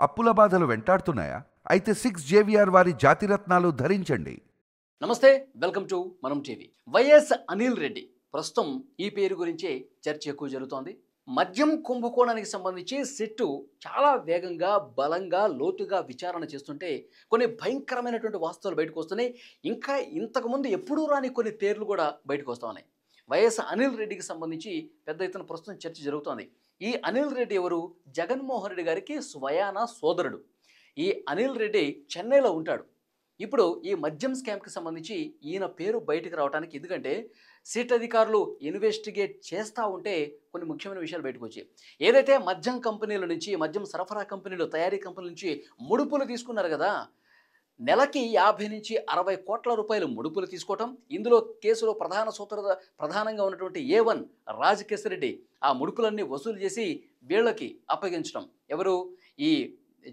అప్పుల బాధలు వెంటాడుతున్నాయా? అయితే 6 JVR వారి జాతిరత్నాలు ధరించండి. నమస్తే, వెల్కమ్ టు మనం టీవీ. వైఎస్ అనిల్ రెడ్డి ప్రస్తుతం ఈ పేరు గురించే చర్చ ఎక్కువ జరుగుతోంది. మద్యం కుంభకోణానికి సంబంధించి సిట్టు చాలా వేగంగా, బలంగా, లోతుగా విచారణ చేస్తుంటే కొన్ని భయంకరమైనటువంటి వాస్తవాలు బయటకు వస్తున్నాయి. ఇంకా ఇంతకుముందు ఎప్పుడూ రాని కొన్ని పేర్లు కూడా బయటకు వస్తూ ఉన్నాయి. వైఎస్ అనిల్ రెడ్డికి సంబంధించి పెద్ద ఎత్తున ప్రస్తుతం చర్చ జరుగుతోంది. ఈ అనిల్ రెడ్డి ఎవరు? జగన్మోహన్ రెడ్డి గారికి స్వయాన సోదరుడు. ఈ అనిల్ రెడ్డి చెన్నైలో ఉంటాడు. ఇప్పుడు ఈ మద్యం స్కామ్కి సంబంధించి ఈయన పేరు బయటకు రావడానికి, ఎందుకంటే సిట్ అధికారులు ఇన్వెస్టిగేట్ చేస్తూ ఉంటే కొన్ని ముఖ్యమైన విషయాలు బయటకు వచ్చాయి. ఏదైతే మద్యం కంపెనీల నుంచి, మద్యం సరఫరా కంపెనీలు, తయారీ కంపెనీల నుంచి ముడుపులు తీసుకున్నారు కదా, నెలకి 50 నుంచి 60 కోట్ల రూపాయలు ముడుపులు తీసుకోవటం, ఇందులో కేసులో ప్రధానంగా ఉన్నటువంటి A1 రాజకేశ్వర రెడ్డి ఆ ముడుపులన్నీ వసూలు చేసి వీళ్ళకి అప్పగించడం. ఎవరు? ఈ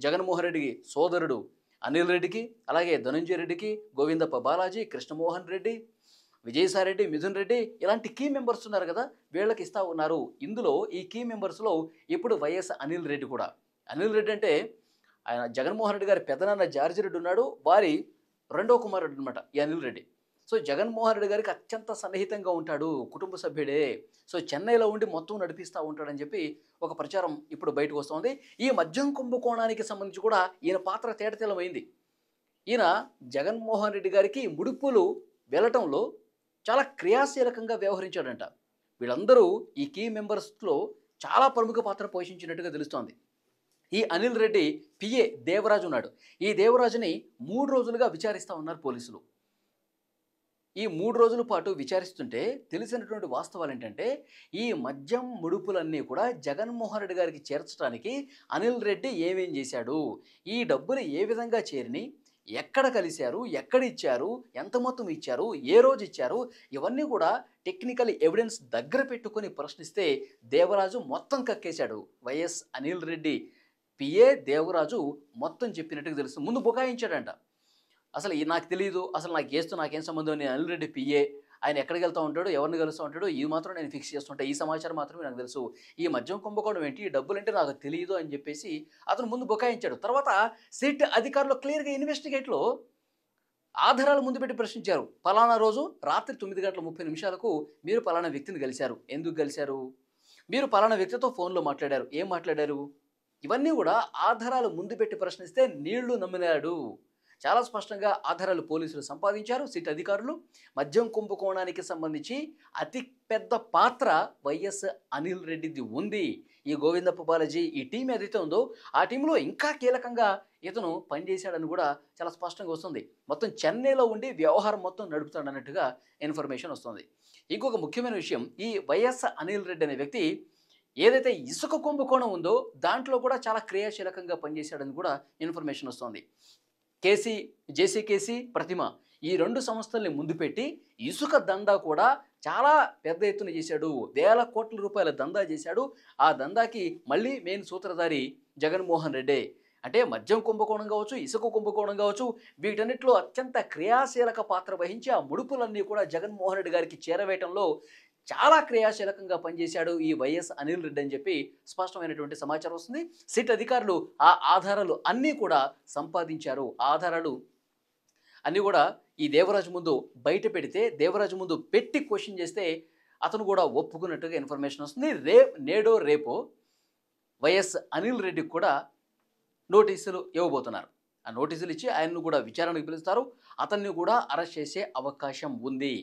జగన్మోహన్ రెడ్డికి సోదరుడు అనిల్ రెడ్డికి, అలాగే ధనంజయ రెడ్డికి, గోవిందప్ప బాలాజీ, కృష్ణమోహన్ రెడ్డి, విజయసాయిరెడ్డి, మిథున్ రెడ్డి, ఇలాంటి కీ మెంబర్స్ ఉన్నారు కదా, వీళ్ళకి ఇస్తూ ఉన్నారు. ఇందులో ఈ కీ మెంబర్స్లో ఇప్పుడు వైఎస్ అనిల్ రెడ్డి కూడా. అనిల్ రెడ్డి అంటే ఆయన జగన్మోహన్ రెడ్డి గారి పెదనాన్న జార్జి రెడ్డి ఉన్నాడు, వారి రెండో కుమారుడు అనమాట ఈ అనిల్ రెడ్డి. సో జగన్మోహన్ రెడ్డి గారికి అత్యంత సన్నిహితంగా ఉంటాడు, కుటుంబ సభ్యుడే. సో చెన్నైలో ఉండి మొత్తం నడిపిస్తూ ఉంటాడని చెప్పి ఒక ప్రచారం ఇప్పుడు బయటకు వస్తుంది. ఈ మద్యం కుంభకోణానికి సంబంధించి కూడా ఈయన పాత్ర తేటతెల్లమైంది. ఈయన జగన్మోహన్ రెడ్డి గారికి ముడుపులు వెళ్ళటంలో చాలా క్రియాశీలకంగా వ్యవహరించాడంట. వీళ్ళందరూ ఈ కీ మెంబర్స్లో చాలా ప్రముఖ పాత్ర పోషించినట్టుగా తెలుస్తోంది. ఈ అనిల్ రెడ్డి పిఏ దేవరాజు ఉన్నాడు. ఈ దేవరాజుని 3 రోజులుగా విచారిస్తూ ఉన్నారు పోలీసులు. ఈ 3 రోజుల పాటు విచారిస్తుంటే తెలిసినటువంటి వాస్తవాలు ఏంటంటే, ఈ మద్యం ముడుపులన్నీ కూడా జగన్మోహన్ రెడ్డి గారికి చేర్చడానికి అనిల్ రెడ్డి ఏమేం చేశాడు, ఈ డబ్బులు ఏ విధంగా చేరిని, ఎక్కడ కలిశారు, ఎక్కడ ఇచ్చారు, ఎంత మొత్తం ఇచ్చారు, ఏ రోజు ఇచ్చారు, ఇవన్నీ కూడా టెక్నికల్ ఎవిడెన్స్ దగ్గర పెట్టుకొని ప్రశ్నిస్తే దేవరాజు మొత్తం కక్కేశాడు. వైఎస్ అనిల్ రెడ్డి పిఏ దేవరాజు మొత్తం చెప్పినట్టుగా తెలుసు. ముందు బుకాయించాడంట. అసలు నాకు తెలియదు, అసలు నాకు చేస్తూ నాకేం సంబంధం, నేను అనిల్ రెడ్డి పిఏ, ఆయన ఎక్కడికి వెళ్తూ ఉంటాడు, ఎవరిని కలుస్తూ ఉంటాడు, ఇది మాత్రం నేను ఫిక్స్ చేస్తుంటా, ఈ సమాచారం మాత్రమే నాకు తెలుసు, ఈ మద్యం కుంభకోణం ఏంటి, ఈ డబ్బులు అంటే నాకు తెలియదు అని చెప్పేసి అతను ముందు బుకాయించాడు. తర్వాత సిట్ అధికారులు క్లియర్గా ఇన్వెస్టిగేట్లో ఆధారాలు ముందు పెట్టి ప్రశ్నించారు. పలానా రోజు రాత్రి 9:30 మీరు పలానా వ్యక్తిని కలిశారు, ఎందుకు కలిశారు, మీరు పలానా వ్యక్తితో ఫోన్లో మాట్లాడారు, ఏం మాట్లాడారు, ఇవన్నీ కూడా ఆధారాలు ముందు పెట్టి ప్రశ్నిస్తే నీళ్లు నమ్మినాడు. చాలా స్పష్టంగా ఆధారాలు పోలీసులు సంపాదించారు. సిట్ అధికారులు మద్యం కుంభకోణానికి సంబంధించి అతి పెద్ద పాత్ర వైఎస్ అనిల్ రెడ్డిది ఉంది. ఈ గోవిందప్ప బాలాజీ ఈ టీం ఏదైతే ఉందో ఆ టీంలో ఇంకా కీలకంగా ఇతను పనిచేశాడని కూడా చాలా స్పష్టంగా వస్తుంది. మొత్తం చెన్నైలో ఉండి వ్యవహారం మొత్తం నడుపుతాడన్నట్టుగా ఇన్ఫర్మేషన్ వస్తుంది. ఇంకొక ముఖ్యమైన విషయం, ఈ వైఎస్ అనిల్ రెడ్డి అనే వ్యక్తి ఏదైతే ఇసుక కుంభకోణం ఉందో దాంట్లో కూడా చాలా క్రియాశీలకంగా పనిచేశాడని కూడా ఇన్ఫర్మేషన్ వస్తుంది. జేసీకేసీ, ప్రతిమ ఈ 2 సంస్థల్ని ముందు పెట్టి ఇసుక దందా కూడా చాలా పెద్ద ఎత్తున చేశాడు. వేల కోట్ల రూపాయల దందా చేశాడు. ఆ దందాకి మళ్ళీ మెయిన్ సూత్రధారి జగన్మోహన్ రెడ్డే. అంటే మద్యం కుంభకోణం కావచ్చు, ఇసుక కుంభకోణం కావచ్చు, వీటన్నిటిలో అత్యంత క్రియాశీలక పాత్ర వహించి ఆ ముడుపులన్నీ కూడా జగన్మోహన్ రెడ్డి గారికి చేరవేయటంలో చాలా క్రియాశీలకంగా పనిచేశాడు ఈ వైఎస్ అనిల్ రెడ్డి అని చెప్పి స్పష్టమైనటువంటి సమాచారం వస్తుంది. సిట్ అధికారులు ఆ ఆధారాలు అన్నీ కూడా సంపాదించారు. ఆధారాలు అన్నీ కూడా ఈ దేవరాజు ముందు బయట పెడితే, దేవరాజు ముందు పెట్టి క్వశ్చన్ చేస్తే అతను కూడా ఒప్పుకున్నట్టుగా ఇన్ఫర్మేషన్ వస్తుంది. నేడో రేపో వైఎస్ అనిల్ రెడ్డికి కూడా నోటీసులు ఇవ్వబోతున్నారు. ఆ నోటీసులు ఇచ్చి ఆయన్ను కూడా విచారణకు పిలుస్తారు. అతన్ని కూడా అరెస్ట్ చేసే అవకాశం ఉంది.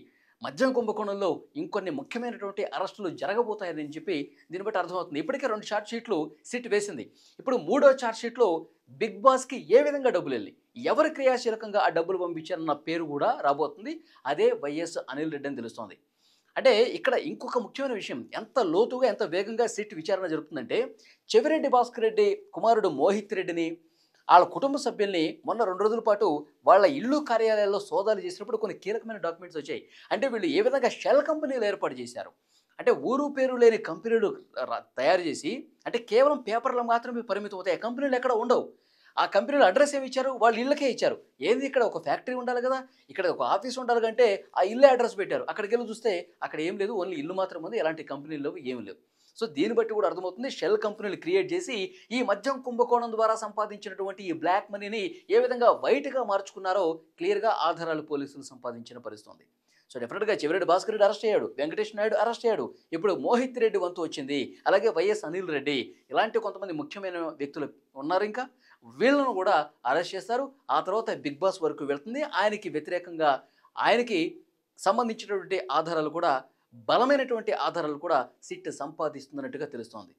మద్యం కుంభకోణంలో ఇంకొన్ని ముఖ్యమైనటువంటి అరెస్టులు జరగబోతాయని చెప్పి దీన్ని బట్టి అర్థమవుతుంది. ఇప్పటికే 2 ఛార్జ్ షీట్లు సిట్ వేసింది. ఇప్పుడు 3వ ఛార్జ్ షీట్లో బిగ్ బాస్కి ఏ విధంగా డబ్బులు వెళ్ళి, ఎవరు క్రియాశీలకంగా ఆ డబ్బులు పంపించారన్న పేరు కూడా రాబోతుంది. అదే వైఎస్ అనిల్ రెడ్డి అని తెలుస్తోంది. అంటే ఇక్కడ ఇంకొక ముఖ్యమైన విషయం, ఎంత లోతుగా ఎంత వేగంగా సిట్ విచారణ జరుగుతుందంటే, చెవిరెడ్డి భాస్కర్ రెడ్డి కుమారుడు మోహిత్ రెడ్డిని, వాళ్ళ కుటుంబ సభ్యుల్ని మొన్న 2 రోజుల పాటు వాళ్ళ ఇల్లు కార్యాలయాల్లో సోదాలు చేసినప్పుడు కొన్ని కీలకమైన డాక్యుమెంట్స్ వచ్చాయి. అంటే వీళ్ళు ఏ విధంగా షెల్ కంపెనీలు ఏర్పాటు చేశారు, అంటే ఊరు పేరు లేని కంపెనీలు తయారు చేసి, అంటే కేవలం పేపర్లు మాత్రమే పరిమితం అవుతాయి, కంపెనీలు ఎక్కడ ఉండవు. ఆ కంపెనీలో అడ్రస్ ఏమి ఇచ్చారు, వాళ్ళ ఇళ్ళకే ఇచ్చారు. ఏంది ఇక్కడ ఒక ఫ్యాక్టరీ ఉండాలి కదా, ఇక్కడ ఒక ఆఫీస్ ఉండాలి కంటే ఆ ఇల్లే అడ్రస్ పెట్టారు. అక్కడికి వెళ్ళి చూస్తే అక్కడ ఏం లేదు, ఓన్లీ ఇల్లు మాత్రం ఉంది, ఎలాంటి కంపెనీలు లేవు, ఏమి లేవు. సో దీన్ని బట్టి కూడా అర్థమవుతుంది షెల్ కంపెనీలు క్రియేట్ చేసి ఈ మద్యం కుంభకోణం ద్వారా సంపాదించినటువంటి ఈ బ్లాక్ మనీని ఏ విధంగా వైట్గా మార్చుకున్నారో క్లియర్గా ఆధారాలు పోలీసులు సంపాదించిన పరిస్థితుంది. సో డెఫినెట్గా చెవిరెడ్డి భాస్కర్ రెడ్డి అరెస్ట్ అయ్యాడు, వెంకటేష్ నాయుడు అరెస్ట్ అయ్యాడు, ఇప్పుడు మోహిత్ రెడ్డి వంతు వచ్చింది, అలాగే వైఎస్ అనిల్ రెడ్డి, ఇలాంటి కొంతమంది ముఖ్యమైన వ్యక్తులు ఉన్నారు. ఇంకా వీళ్ళను కూడా అరెస్ట్ చేస్తారు. ఆ తర్వాత బిగ్ బాస్ వరకు వెళ్తుంది. ఆయనకి వ్యతిరేకంగా ఆయనకి సంబంధించినటువంటి ఆధారాలు కూడా, బలమైనటువంటి ఆధారాలు కూడా సిట్ సంపాదిస్తున్నట్టుగా తెలుస్తోంది.